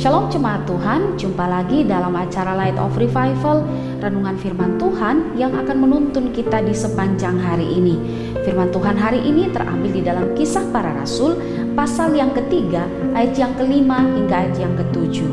Shalom jemaat Tuhan, jumpa lagi dalam acara Light of Revival, renungan firman Tuhan yang akan menuntun kita di sepanjang hari ini. Firman Tuhan hari ini terambil di dalam Kisah Para Rasul, pasal yang ketiga, ayat yang kelima hingga ayat yang ketujuh.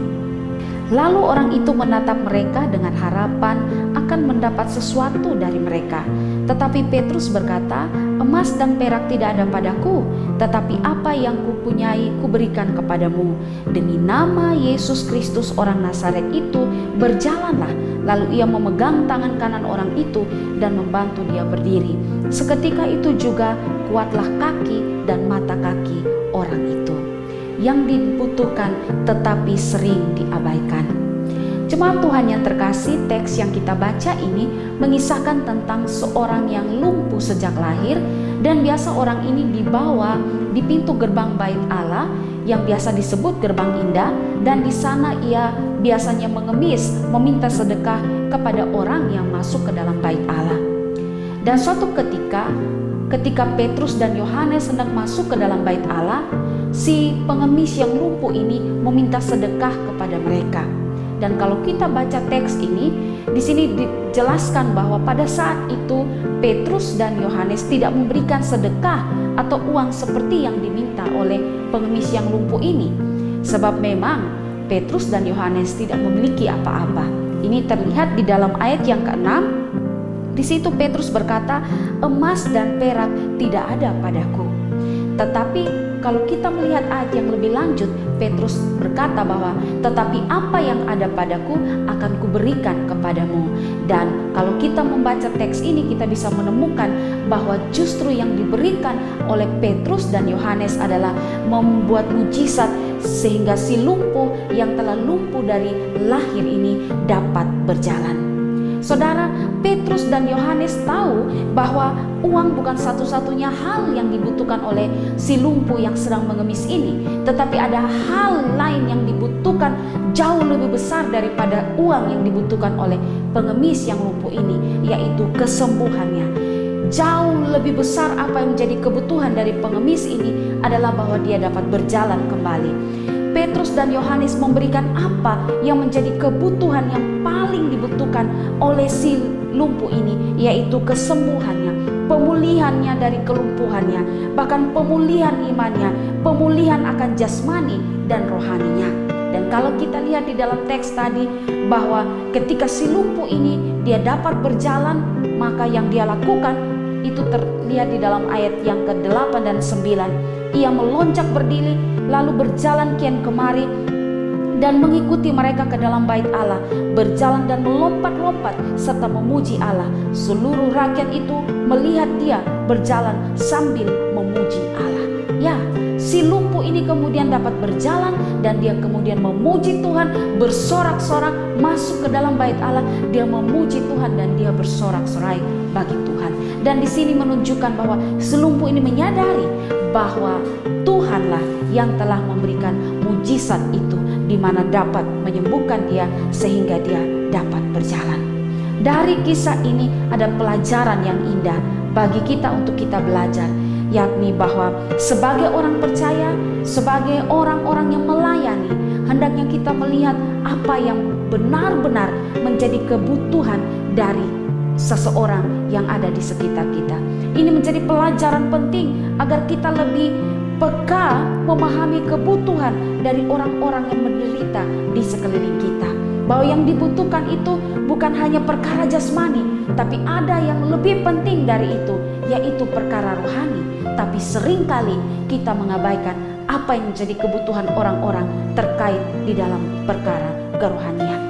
Lalu orang itu menatap mereka dengan harapan akan mendapat sesuatu dari mereka. Tetapi Petrus berkata, "Emas dan perak tidak ada padaku, tetapi apa yang kupunyai kuberikan kepadamu. Demi nama Yesus Kristus orang Nazaret itu, berjalanlah." Lalu ia memegang tangan kanan orang itu dan membantu dia berdiri. Seketika itu juga kuatlah kaki dan mata kaki orang itu. Yang dibutuhkan tetapi sering diabaikan. Jemaat Tuhan yang terkasih, teks yang kita baca ini mengisahkan tentang seorang yang lumpuh sejak lahir, dan biasa orang ini dibawa di pintu gerbang bait Allah yang biasa disebut gerbang indah, dan di sana ia biasanya mengemis, meminta sedekah kepada orang yang masuk ke dalam bait Allah. Dan suatu ketika Petrus dan Yohanes hendak masuk ke dalam bait Allah, si pengemis yang lumpuh ini meminta sedekah kepada mereka. Dan kalau kita baca teks ini, di sini dijelaskan bahwa pada saat itu Petrus dan Yohanes tidak memberikan sedekah atau uang seperti yang diminta oleh pengemis yang lumpuh ini. Sebab memang Petrus dan Yohanes tidak memiliki apa-apa. Ini terlihat di dalam ayat yang ke-6. Di situ Petrus berkata, "Emas dan perak tidak ada padaku." Tetapi kalau kita melihat ayat yang lebih lanjut, Petrus berkata bahwa tetapi apa yang ada padaku akan kuberikan kepadamu. Dan kalau kita membaca teks ini, kita bisa menemukan bahwa justru yang diberikan oleh Petrus dan Yohanes adalah membuat mujizat sehingga si lumpuh yang telah lumpuh dari lahir ini dapat berjalan. Saudara, Petrus dan Yohanes tahu bahwa uang bukan satu-satunya hal yang dibutuhkan oleh si lumpuh yang sedang mengemis ini, tetapi ada hal lain yang dibutuhkan jauh lebih besar daripada uang yang dibutuhkan oleh pengemis yang lumpuh ini, yaitu kesembuhannya. Jauh lebih besar apa yang menjadi kebutuhan dari pengemis ini adalah bahwa dia dapat berjalan kembali. Petrus dan Yohanes memberikan apa yang menjadi kebutuhan yang paling dibutuhkan oleh si lumpuh ini, yaitu kesembuhannya, pemulihannya dari kelumpuhannya, bahkan pemulihan imannya, pemulihan akan jasmani dan rohaninya. Dan kalau kita lihat di dalam teks tadi bahwa ketika si lumpuh ini dia dapat berjalan, maka yang dia lakukan itu terlihat di dalam ayat yang ke-8 dan 9. Ia melonjak berdiri, lalu berjalan kian kemari dan mengikuti mereka ke dalam bait Allah, berjalan dan melompat-lompat serta memuji Allah. Seluruh rakyat itu melihat dia berjalan sambil memuji Allah. Ya, si lumpuh ini kemudian dapat berjalan dan dia kemudian memuji Tuhan, bersorak-sorak masuk ke dalam bait Allah. Dia memuji Tuhan dan dia bersorak-sorai bagi Tuhan. Dan di sini menunjukkan bahwa si lumpuh ini menyadari bahwa Tuhanlah yang telah memberikan mujizat itu, di mana dapat menyembuhkan dia sehingga dia dapat berjalan. Dari kisah ini ada pelajaran yang indah bagi kita untuk kita belajar, yakni bahwa sebagai orang percaya, sebagai orang-orang yang melayani, hendaknya kita melihat apa yang benar-benar menjadi kebutuhan dari seseorang yang ada di sekitar kita. Ini menjadi pelajaran penting agar kita lebih peka memahami kebutuhan dari orang-orang yang menderita di sekeliling kita. Bahwa yang dibutuhkan itu bukan hanya perkara jasmani, tapi ada yang lebih penting dari itu, yaitu perkara rohani. Tapi seringkali kita mengabaikan apa yang menjadi kebutuhan orang-orang terkait di dalam perkara kerohanian.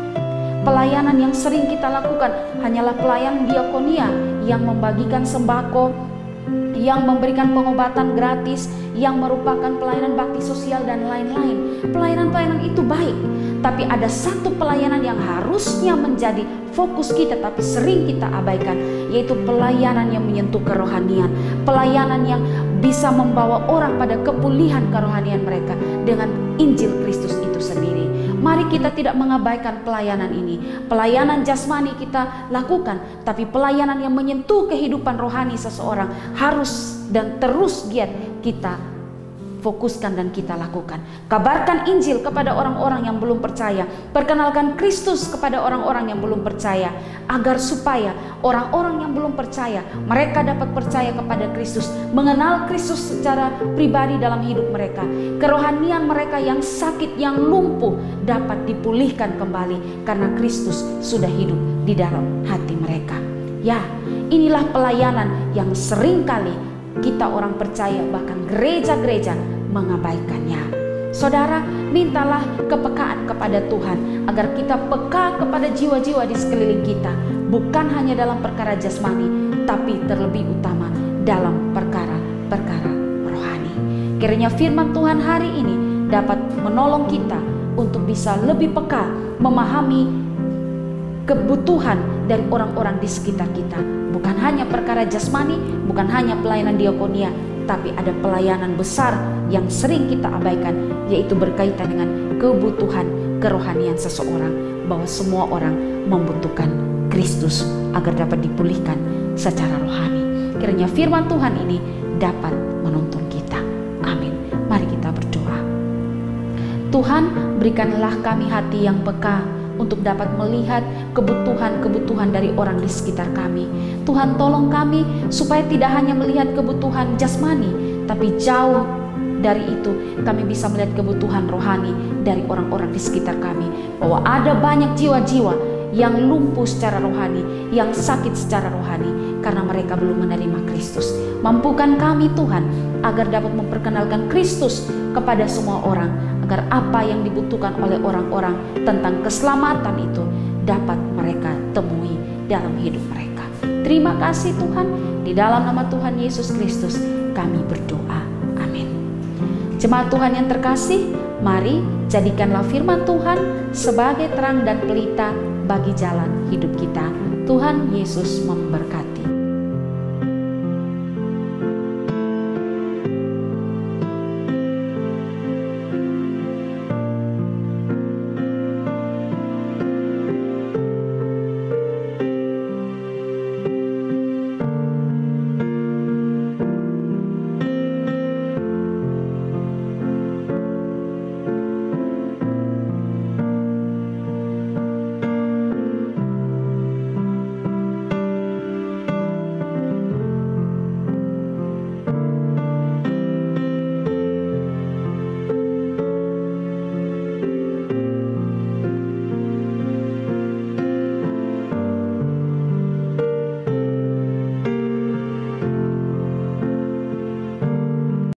Pelayanan yang sering kita lakukan hanyalah pelayanan diakonia yang membagikan sembako, yang memberikan pengobatan gratis, yang merupakan pelayanan bakti sosial dan lain-lain. Pelayanan-pelayanan itu baik, tapi ada satu pelayanan yang harusnya menjadi fokus kita tapi sering kita abaikan, yaitu pelayanan yang menyentuh kerohanian, pelayanan yang bisa membawa orang pada kepulihan kerohanian mereka dengan Injil Kristus itu sendiri. Mari kita tidak mengabaikan pelayanan ini. Pelayanan jasmani kita lakukan, tapi pelayanan yang menyentuh kehidupan rohani seseorang harus dan terus giat kita fokuskan dan kita lakukan. Kabarkan Injil kepada orang-orang yang belum percaya. Perkenalkan Kristus kepada orang-orang yang belum percaya, agar supaya orang-orang yang belum percaya, mereka dapat percaya kepada Kristus, mengenal Kristus secara pribadi dalam hidup mereka. Kerohanian mereka yang sakit, yang lumpuh dapat dipulihkan kembali karena Kristus sudah hidup di dalam hati mereka. Ya, inilah pelayanan yang seringkali kita orang percaya, bahkan gereja-gereja mengabaikannya. Saudara, mintalah kepekaan kepada Tuhan agar kita peka kepada jiwa-jiwa di sekeliling kita, bukan hanya dalam perkara jasmani, tapi terlebih utama dalam perkara-perkara rohani. Kiranya firman Tuhan hari ini dapat menolong kita untuk bisa lebih peka memahami kebutuhan dari orang-orang di sekitar kita. Bukan hanya perkara jasmani, bukan hanya pelayanan diakonia, tapi ada pelayanan besar yang sering kita abaikan, yaitu berkaitan dengan kebutuhan kerohanian seseorang, bahwa semua orang membutuhkan Kristus agar dapat dipulihkan secara rohani. Kiranya firman Tuhan ini dapat menuntun kita. Amin. Mari kita berdoa. Tuhan, berikanlah kami hati yang peka untuk dapat melihat kebutuhan-kebutuhan dari orang di sekitar kami. Tuhan, tolong kami supaya tidak hanya melihat kebutuhan jasmani, tapi jauh dari itu kami bisa melihat kebutuhan rohani dari orang-orang di sekitar kami. Bahwa ada banyak jiwa-jiwa yang lumpuh secara rohani, yang sakit secara rohani karena mereka belum menerima Kristus. Mampukan kami Tuhan agar dapat memperkenalkan Kristus kepada semua orang, agar apa yang dibutuhkan oleh orang-orang tentang keselamatan itu dapat mereka temui dalam hidup mereka. Terima kasih Tuhan, di dalam nama Tuhan Yesus Kristus kami berdoa. Amin. Jemaat Tuhan yang terkasih, mari jadikanlah firman Tuhan sebagai terang dan pelita bagi jalan hidup kita. Tuhan Yesus memberkati.